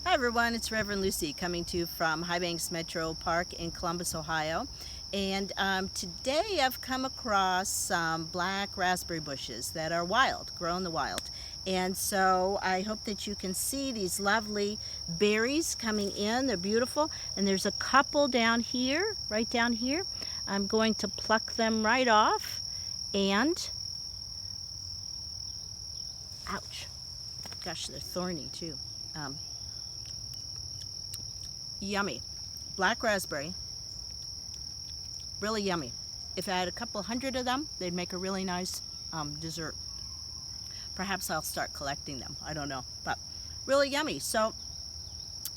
Hi everyone, it's Reverend Lucy coming to you from High Banks Metro Park in Columbus, Ohio. And today I've come across some black raspberry bushes that are wild, grow in the wild. And so I hope that you can see these lovely berries coming in. They're beautiful. And there's a couple down here, right down here. I'm going to pluck them right off. And, ouch, gosh, they're thorny too. Yummy. Black raspberry, really yummy. If I had a couple hundred of them, they'd make a really nice dessert. Perhaps I'll start collecting them. I don't know, but really yummy. So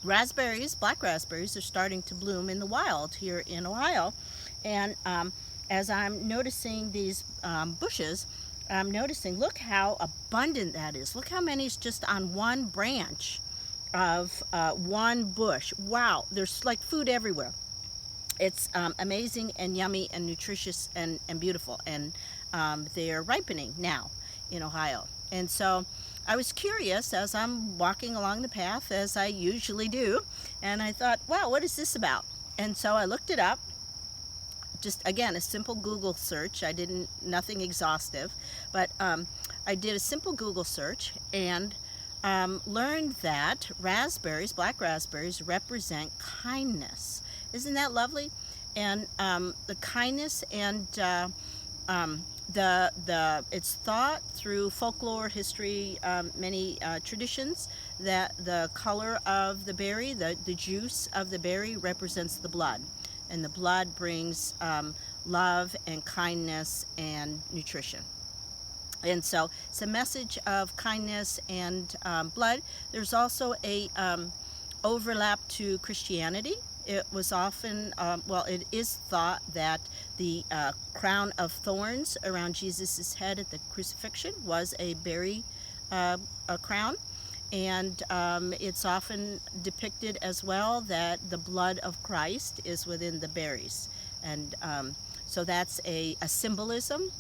raspberries, black raspberries, are starting to bloom in the wild here in Ohio. And as I'm noticing these bushes, I'm noticing, look how abundant that is. Look how many is just on one branch of one bush. Wow, there's like food everywhere. It's amazing and yummy and nutritious and beautiful, and they're ripening now in Ohio. And so I was curious as I'm walking along the path, as I usually do, and I thought, wow, what is this about? And so I looked it up. Just again, a simple Google search. I didn't, nothing exhaustive, but I did a simple Google search and learned that raspberries, black raspberries, represent kindness. Isn't that lovely? And the kindness and it's thought through folklore, history, many traditions, that the color of the berry, the juice of the berry, represents the blood, and the blood brings love and kindness and nutrition. And so it's a message of kindness and blood. There's also a overlap to Christianity. It was often, it is thought that the crown of thorns around Jesus' head at the crucifixion was a berry a crown. And it's often depicted as well that the blood of Christ is within the berries. And so that's a symbolism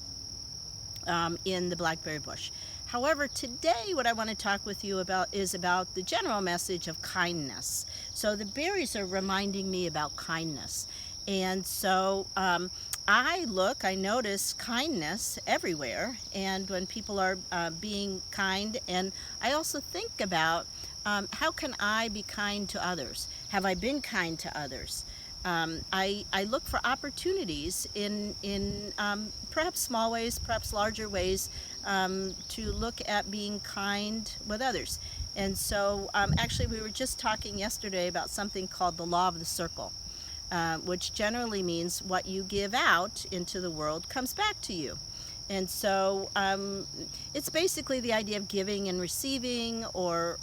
in the blackberry bush. However, today what I want to talk with you about is about the general message of kindness. So the berries are reminding me about kindness. And so I notice kindness everywhere, and when people are being kind, and I also think about how can I be kind to others? Have I been kind to others? I look for opportunities in perhaps small ways, perhaps larger ways, to look at being kind with others. And so actually we were just talking yesterday about something called the law of the circle, which generally means what you give out into the world comes back to you. And so it's basically the idea of giving and receiving, or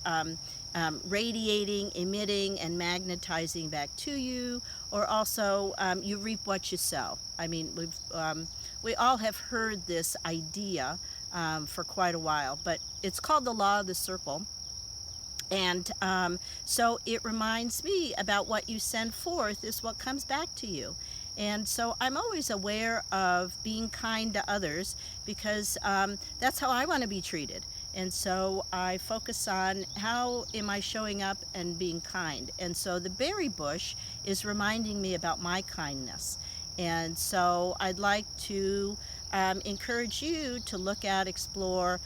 radiating, emitting, and magnetizing back to you, or also you reap what you sow. I mean, we all have heard this idea for quite a while, but it's called the law of the circle. And so it reminds me about what you send forth is what comes back to you. And so I'm always aware of being kind to others, because that's how I want to be treated. And so I focus on how am I showing up and being kind. And so the berry bush is reminding me about my kindness. And so I'd like to encourage you to look at, explore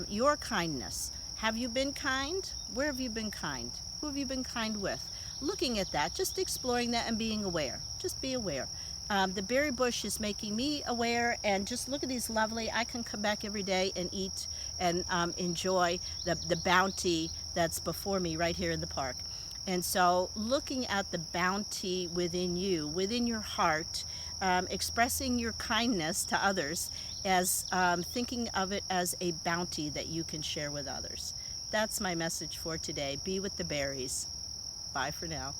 your kindness. Have you been kind? Where have you been kind? Who have you been kind with? Looking at that, just exploring that and being aware. Just be aware. The berry bush is making me aware, and just look at these lovely, I can come back every day and eat and enjoy the bounty that's before me right here in the park. And so looking at the bounty within you, within your heart, expressing your kindness to others, as thinking of it as a bounty that you can share with others. That's my message for today. Be with the berries. Bye for now.